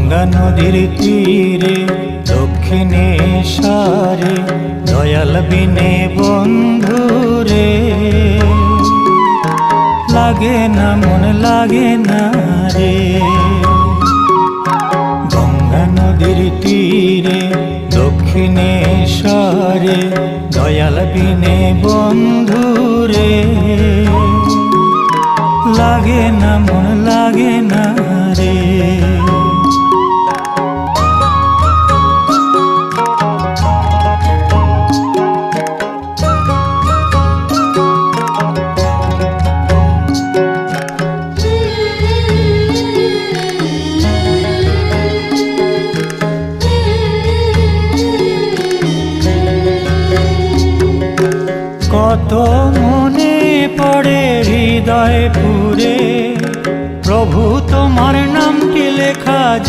গঙ্গা নদীর তীরে দক্ষিণেশ্বরে দয়াল বিনে বন্ধুরে, লাগে না মন লাগে না রে। গঙ্গা নদীর তীরে দক্ষিণেশ্বরে দয়াল বিনে বন্ধুরে, লাগে না মন লাগে না রে। কত মনে পড়ে হৃদয় পুরে, প্রভু তোমার নামটি লেখা